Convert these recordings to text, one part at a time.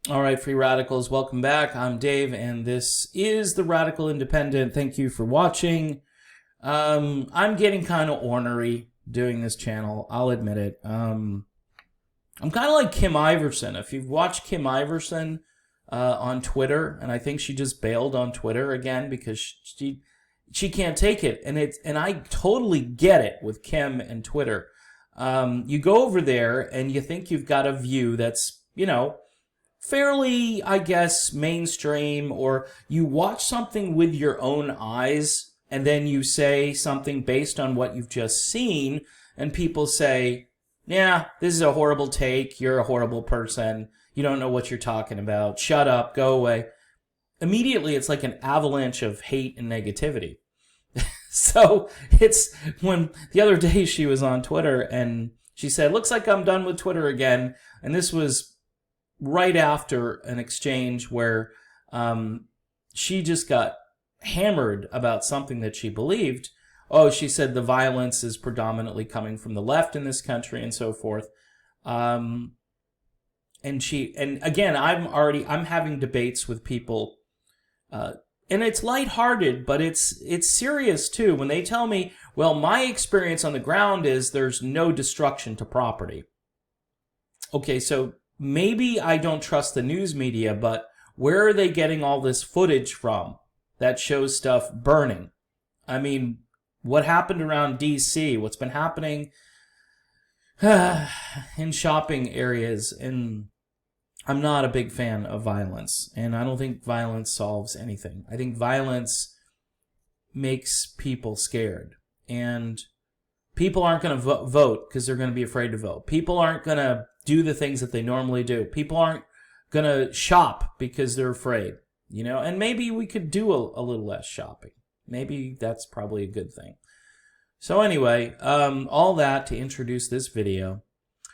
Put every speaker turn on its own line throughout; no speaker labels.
All right, free radicals, welcome back. I'm Dave, and this is the Radical Independent. Thank you for watching. I'm getting kind of ornery doing this channel. I'll admit it. I'm kind of like Kim Iverson. If you've watched Kim Iverson on Twitter, and I think she just bailed on Twitter again because she can't take it, and I totally get it with Kim and Twitter. You go over there and you think you've got a view that's, fairly, I guess, mainstream, or you watch something with your own eyes and then you say something based on what you've just seen, and people say, yeah, this is a horrible take, you're a horrible person, you don't know what you're talking about, shut up, go away. Immediately, it's like an avalanche of hate and negativity. So it's when the other day she was on Twitter and she said, looks like I'm done with Twitter again, and this was right after an exchange where she just got hammered about something that she believed. Oh, she said the violence is predominantly coming from the left in this country and so forth. And again, I'm having debates with people, and it's lighthearted, but it's serious too. When they tell me, well, my experience on the ground is there's no destruction to property. Okay, so maybe I don't trust the news media, but where are they getting all this footage from that shows stuff burning? I mean, what happened around D.C., what's been happening in shopping areas, and I'm not a big fan of violence, and I don't think violence solves anything. I think violence makes people scared, and people aren't going to vote because they're going to be afraid to vote. People aren't going to do the things that they normally do. People aren't going to shop because they're afraid, and maybe we could do a little less shopping. Maybe that's probably a good thing. So anyway, all that to introduce this video.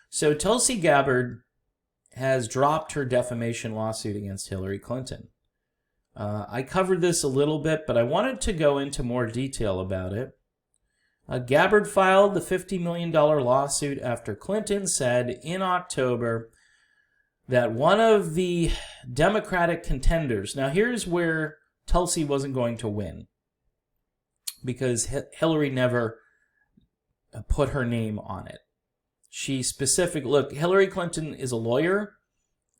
So Tulsi Gabbard has dropped her defamation lawsuit against Hillary Clinton. I covered this a little bit, but I wanted to go into more detail about it. Gabbard filed the $50 million lawsuit after Clinton said in October that one of the Democratic contenders... Now, here's where Tulsi wasn't going to win, because Hillary never put her name on it. Look, Hillary Clinton is a lawyer.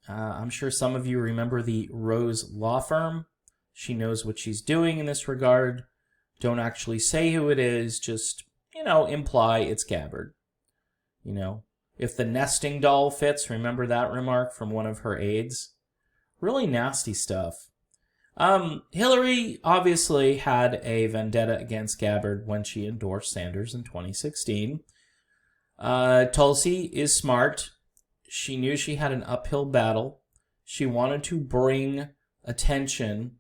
I'm sure some of you remember the Rose Law Firm. She knows what she's doing in this regard. Don't actually say who it is, just, imply it's Gabbard. If the nesting doll fits, remember that remark from one of her aides? Really nasty stuff. Hillary obviously had a vendetta against Gabbard when she endorsed Sanders in 2016. Tulsi is smart. She knew she had an uphill battle. She wanted to bring attention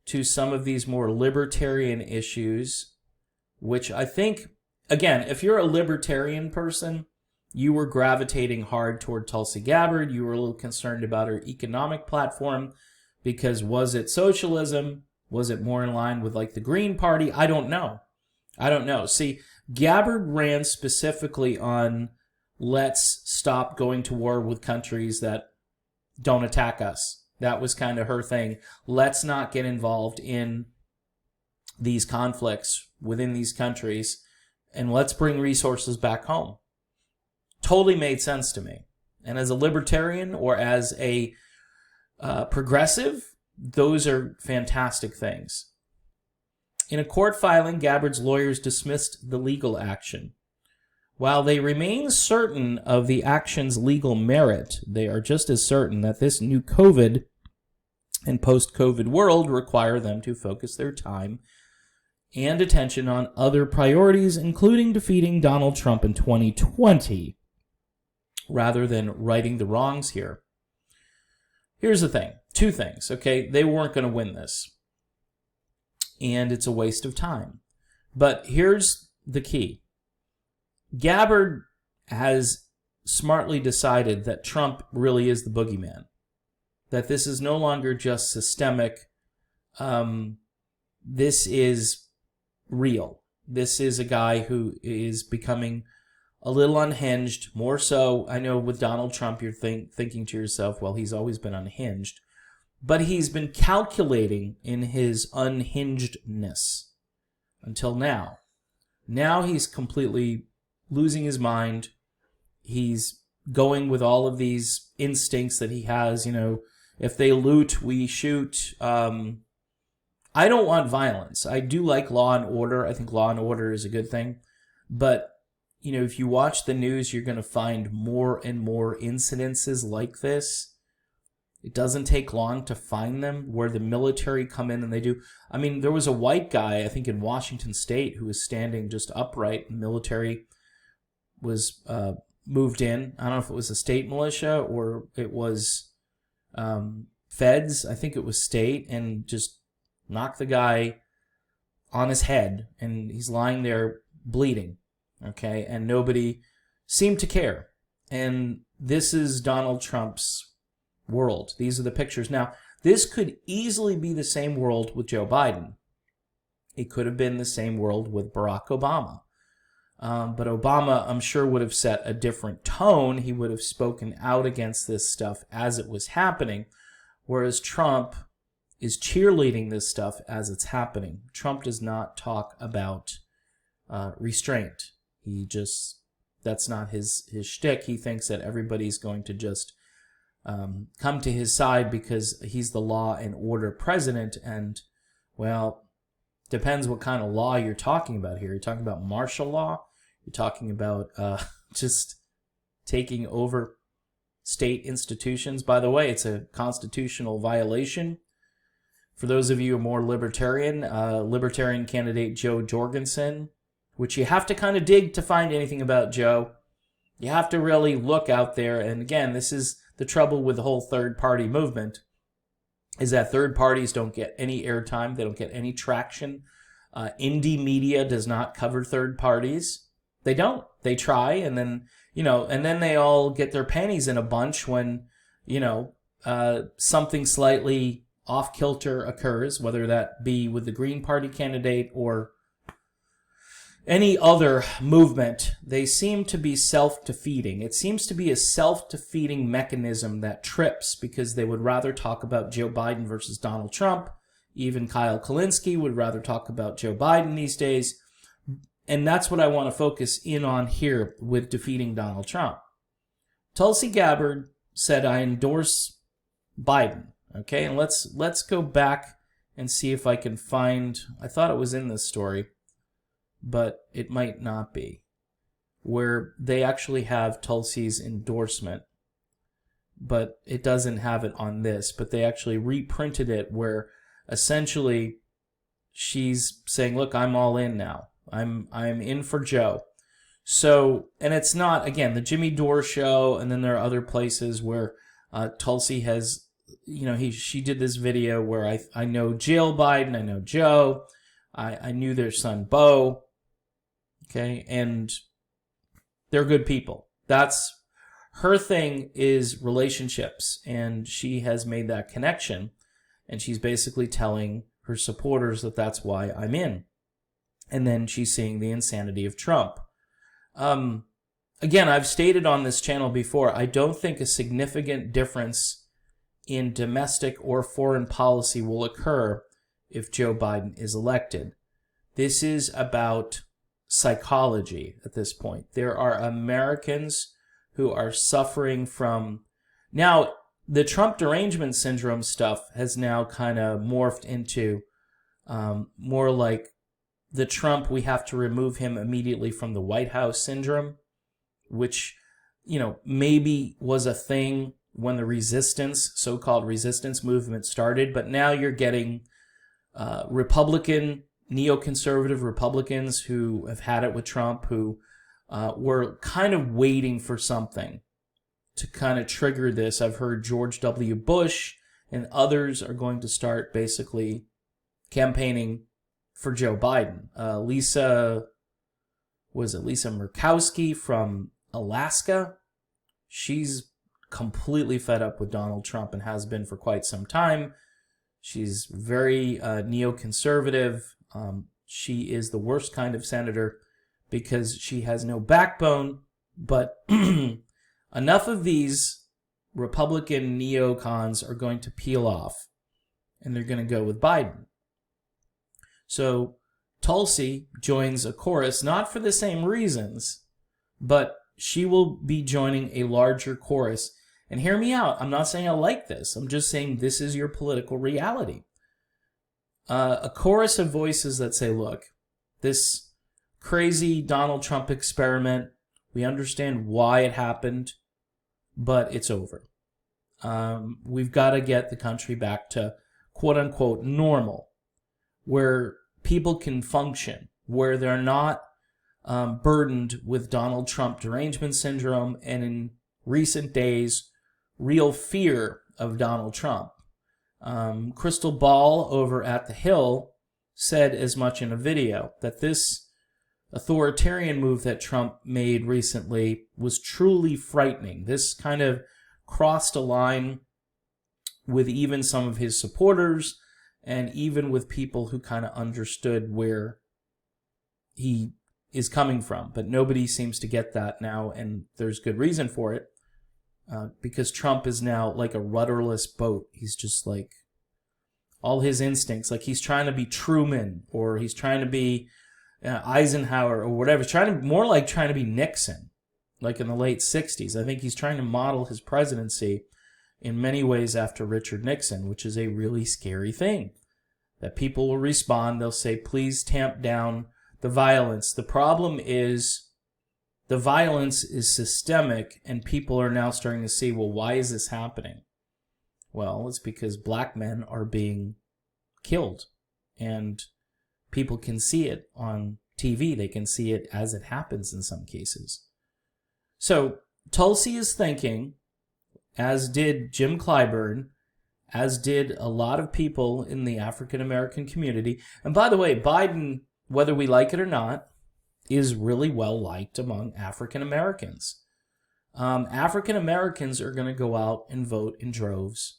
to some of these more libertarian issues, which I think, again, if you're a libertarian person, you were gravitating hard toward Tulsi Gabbard. You were a little concerned about her economic platform because was it socialism? Was it more in line with like the Green Party? I don't know. See, Gabbard ran specifically on let's stop going to war with countries that don't attack us. That was kind of her thing. Let's not get involved in these conflicts within these countries, and let's bring resources back home. Totally made sense to me. And as a libertarian or as a progressive, those are fantastic things. In a court filing, Gabbard's lawyers dismissed the legal action. While they remain certain of the action's legal merit, they are just as certain that this new COVID and post-COVID world require them to focus their time and attention on other priorities, including defeating Donald Trump in 2020, rather than righting the wrongs here. Here's the thing. Two things, okay? They weren't going to win this, and it's a waste of time. But here's the key. Gabbard has smartly decided that Trump really is the boogeyman, that this is no longer just systemic. This is real. This is a guy who is becoming a little unhinged, more so. I know with Donald Trump, you're thinking to yourself, well, he's always been unhinged. But he's been calculating in his unhingedness until now. Now he's completely losing his mind. He's going with all of these instincts that he has. You know, if they loot, we shoot. I don't want violence. I do like law and order. I think law and order is a good thing. But, you know, if you watch the news, you're going to find more and more incidences like this. It doesn't take long to find them where the military come in and they do. I mean, there was a white guy, I think in Washington State, who was standing just upright. The military was moved in. I don't know if it was a state militia or it was feds. I think it was state, and just knocked the guy on his head, and he's lying there bleeding. Okay, and nobody seemed to care. And this is Donald Trump's world. These are the pictures. Now, this could easily be the same world with Joe Biden. It could have been the same world with Barack Obama. But Obama, I'm sure, would have set a different tone. He would have spoken out against this stuff as it was happening, whereas Trump is cheerleading this stuff as it's happening. Trump does not talk about restraint. That's not his shtick. He thinks that everybody's going to just come to his side because he's the law and order president. And, well, depends what kind of law you're talking about here. You're talking about martial law. You're talking about just taking over state institutions. By the way, it's a constitutional violation. For those of you who are more libertarian candidate Jo Jorgensen, which you have to kind of dig to find anything about Joe. You have to really look out there. And again, this is the trouble with the whole third-party movement, is that third parties don't get any airtime. They don't get any traction. Indie media does not cover third parties. They don't. They try, and then, and then they all get their panties in a bunch when, something slightly off-kilter occurs, whether that be with the Green Party candidate or any other movement. They seem to be self-defeating. It seems to be a self-defeating mechanism that trips because they would rather talk about Joe Biden versus Donald Trump. Even Kyle Kulinski would rather talk about Joe Biden these days. And that's what I want to focus in on here with defeating Donald Trump. Tulsi Gabbard said, I endorse Biden. Okay, and let's go back and see if I can find, I thought it was in this story, but it might not be, where they actually have Tulsi's endorsement, but it doesn't have it on this, but they actually reprinted it where essentially she's saying, look, I'm all in now. I'm in for Joe. So, and it's not, again, the Jimmy Dore show, and then there are other places where Tulsi has, she did this video where I know Jill Biden, I know Joe, I knew their son Beau, okay, and they're good people. That's her thing, is relationships, and she has made that connection, and she's basically telling her supporters that that's why I'm in. And then she's seeing the insanity of Trump. Again, I've stated on this channel before, I don't think a significant difference in domestic or foreign policy will occur if Joe Biden is elected. This is about psychology at this point. There are Americans who are suffering from... Now, the Trump derangement syndrome stuff has now kind of morphed into more like the Trump, we have to remove him immediately from the White House syndrome, which, maybe was a thing when the resistance, so-called resistance movement started, but now you're getting Republican, neoconservative Republicans who have had it with Trump, who were kind of waiting for something to kind of trigger this. I've heard George W. Bush and others are going to start basically campaigning for Joe Biden. Lisa Murkowski from Alaska, she's completely fed up with Donald Trump and has been for quite some time. She's very neoconservative. She is the worst kind of senator because she has no backbone. But enough of these Republican neocons are going to peel off, and they're going to go with Biden. So Tulsi joins a chorus, not for the same reasons, but she will be joining a larger chorus. And hear me out. I'm not saying I like this. I'm just saying this is your political reality. A chorus of voices that say, look, this crazy Donald Trump experiment, we understand why it happened, but it's over. We've got to get the country back to quote-unquote normal, where people can function, where they're not burdened with Donald Trump derangement syndrome and, in recent days, real fear of Donald Trump. Crystal Ball over at The Hill said as much in a video, that this authoritarian move that Trump made recently was truly frightening. This kind of crossed a line with even some of his supporters and even with people who kind of understood where he is coming from. But nobody seems to get that now, and there's good reason for it. Because Trump is now like a rudderless boat. He's just like, all his instincts, like he's trying to be Truman, or he's trying to be Eisenhower, or whatever. He's more like trying to be Nixon, like in the late 60s. I think he's trying to model his presidency in many ways after Richard Nixon, which is a really scary thing. That people will respond, they'll say, please tamp down the violence. The problem is, the violence is systemic, and people are now starting to see, well, why is this happening? Well, it's because black men are being killed, and people can see it on TV. They can see it as it happens in some cases. So Tulsi is thinking, as did Jim Clyburn, as did a lot of people in the African-American community. And by the way, Biden, whether we like it or not, is really well liked among African Americans. African Americans are going to go out and vote in droves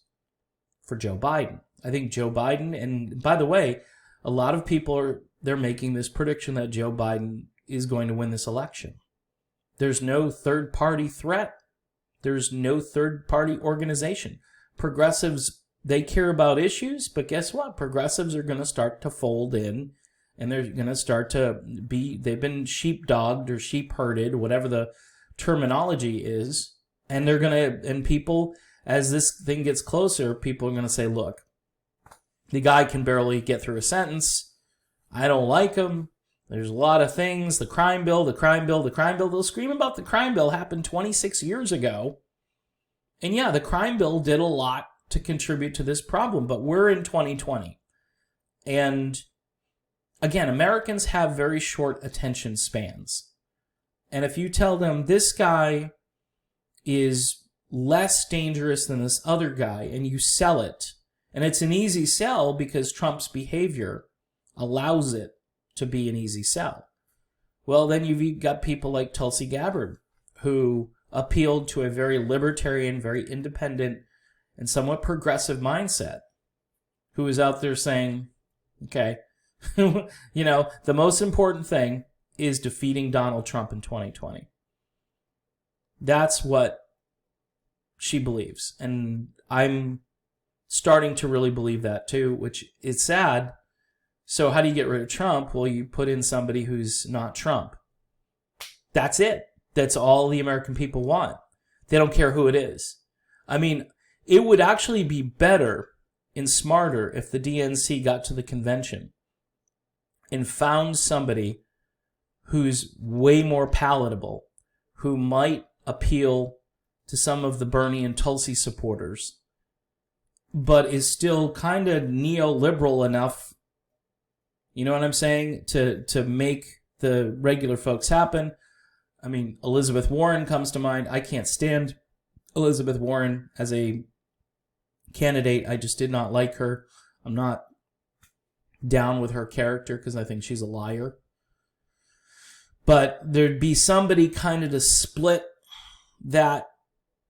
for Joe Biden. I think Joe Biden, and by the way, a lot of people they're making this prediction that Joe Biden is going to win this election. There's no third-party threat. There's no third-party organization. Progressives, they care about issues, but guess what? Progressives are going to start to fold in, and they're going to start to be, they've been sheepdogged or sheep-herded, whatever the terminology is, and they're going to, and people, as this thing gets closer, people are going to say, look, the guy can barely get through a sentence. I don't like him. There's a lot of things. The crime bill, the crime bill, the crime bill. They'll scream about the crime bill happened 26 years ago. And yeah, the crime bill did a lot to contribute to this problem, but we're in 2020. And again, Americans have very short attention spans. And if you tell them this guy is less dangerous than this other guy, and you sell it, and it's an easy sell because Trump's behavior allows it to be an easy sell. Well, then you've got people like Tulsi Gabbard, who appealed to a very libertarian, very independent, and somewhat progressive mindset, who is out there saying, okay, you know, the most important thing is defeating Donald Trump in 2020. That's what she believes. And I'm starting to really believe that too, which is sad. So how do you get rid of Trump? Well, you put in somebody who's not Trump. That's it. That's all the American people want. They don't care who it is. I mean, it would actually be better and smarter if the DNC got to the convention and found somebody who's way more palatable, who might appeal to some of the Bernie and Tulsi supporters, but is still kind of neoliberal enough, you know what I'm saying, to make the regular folks happen. I mean, Elizabeth Warren comes to mind. I can't stand Elizabeth Warren as a candidate. I just did not like her. I'm not down with her character because I think she's a liar. But there'd be somebody kind of to split that,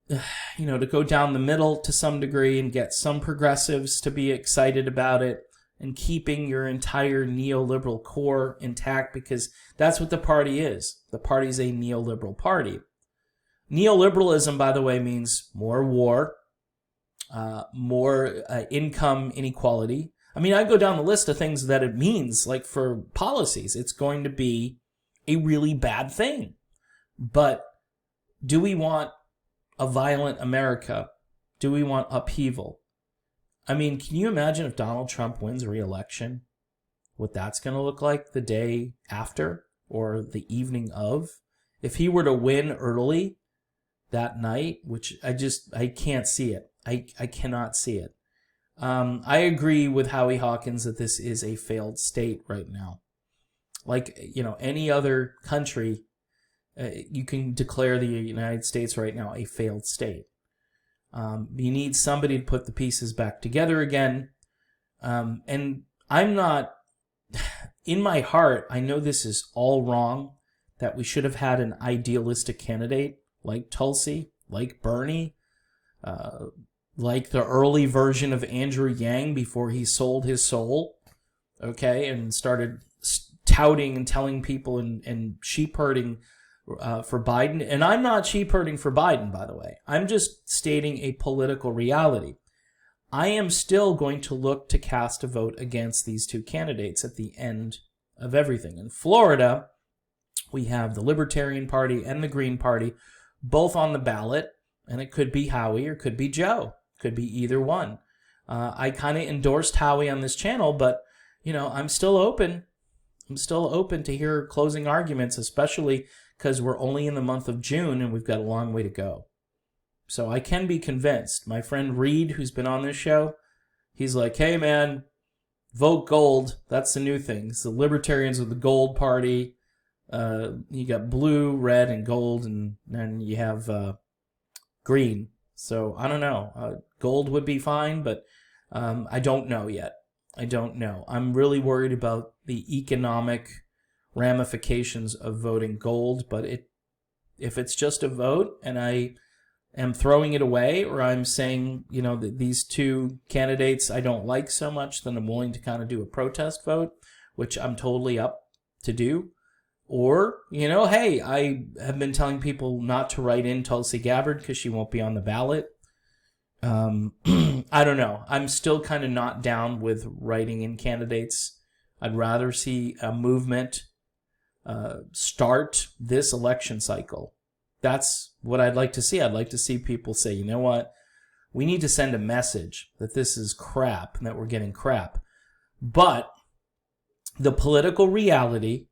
you know, to go down the middle to some degree and get some progressives to be excited about it and keeping your entire neoliberal core intact, because that's what the party is. The party is a neoliberal party. Neoliberalism, by the way, means more war, more income inequality. I mean, I go down the list of things that it means, like for policies. It's going to be a really bad thing. But do we want a violent America? Do we want upheaval? I mean, can you imagine if Donald Trump wins re-election? What that's going to look like the day after or the evening of? If he were to win early that night, which I can't see it. I cannot see it. I agree with Howie Hawkins that this is a failed state right now. Like, any other country, you can declare the United States right now a failed state. You need somebody to put the pieces back together again. And I'm not, in my heart, I know this is all wrong, that we should have had an idealistic candidate like Tulsi, like Bernie, like the early version of Andrew Yang before he sold his soul, okay, and started touting and telling people and sheep herding for Biden. And I'm not sheep herding for Biden, by the way. I'm just stating a political reality. I am still going to look to cast a vote against these two candidates at the end of everything. In Florida, we have the Libertarian Party and the Green Party both on the ballot, and it could be Howie or could be Joe. Could be either one. I kind of endorsed Howie on this channel, but, I'm still open. I'm still open to hear closing arguments, especially because we're only in the month of June and we've got a long way to go. So I can be convinced. My friend Reed, who's been on this show, he's like, hey, man, vote gold. That's the new thing. It's the Libertarians with the gold party. You got blue, red, and gold, and then you have green. So I don't know. Gold would be fine, but I don't know yet. I don't know. I'm really worried about the economic ramifications of voting gold, but if it's just a vote and I am throwing it away, or I'm saying, that these two candidates I don't like so much, then I'm willing to kind of do a protest vote, which I'm totally up to do. Or, hey, I have been telling people not to write in Tulsi Gabbard because she won't be on the ballot. I don't know. I'm still kind of not down with writing in candidates. I'd rather see a movement start this election cycle. That's what I'd like to see. I'd like to see people say, you know what? We need to send a message that this is crap and that we're getting crap. But the political reality,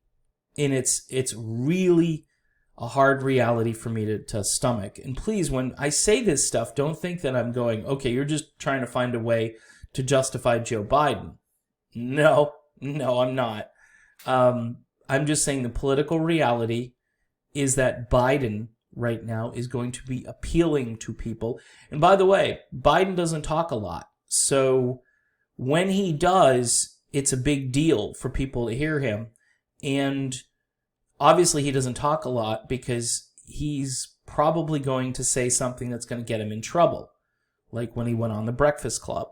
and it's really a hard reality for me to stomach. And please, when I say this stuff, don't think that I'm going, okay, you're just trying to find a way to justify Joe Biden. No, I'm not. I'm just saying the political reality is that Biden right now is going to be appealing to people. And by the way, Biden doesn't talk a lot. So when he does, it's a big deal for people to hear him. And obviously he doesn't talk a lot because he's probably going to say something that's going to get him in trouble, like when he went on the Breakfast Club.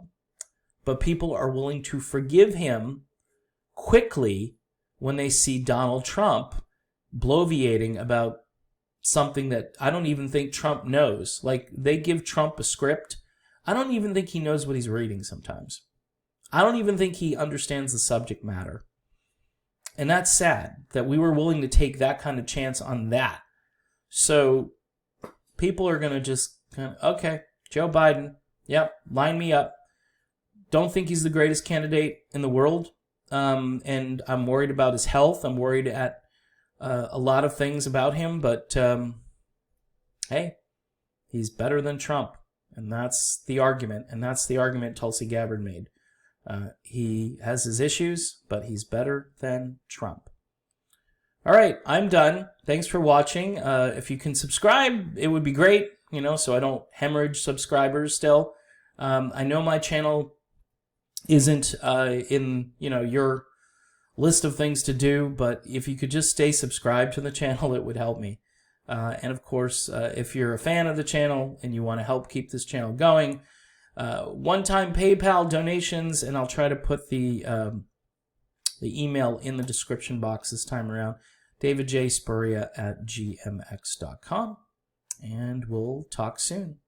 But people are willing to forgive him quickly when they see Donald Trump bloviating about something that I don't even think Trump knows. Like, they give Trump a script. I don't even think he knows what he's reading sometimes. I don't even think he understands the subject matter. And that's sad that we were willing to take that kind of chance on that. So people are going to just kind of, okay, Joe Biden, yep, line me up. Don't think he's the greatest candidate in the world. And I'm worried about his health. I'm worried at a lot of things about him. But hey, he's better than Trump. And that's the argument. And that's the argument Tulsi Gabbard made. He has his issues, but he's better than Trump. All right, I'm done. Thanks for watching. If you can subscribe, it would be great, so I don't hemorrhage subscribers still. I know my channel isn't in, your list of things to do, but if you could just stay subscribed to the channel, it would help me. And of course, if you're a fan of the channel and you want to help keep this channel going, one-time PayPal donations, and I'll try to put the email in the description box this time around, davidjspuria@gmx.com. and we'll talk soon.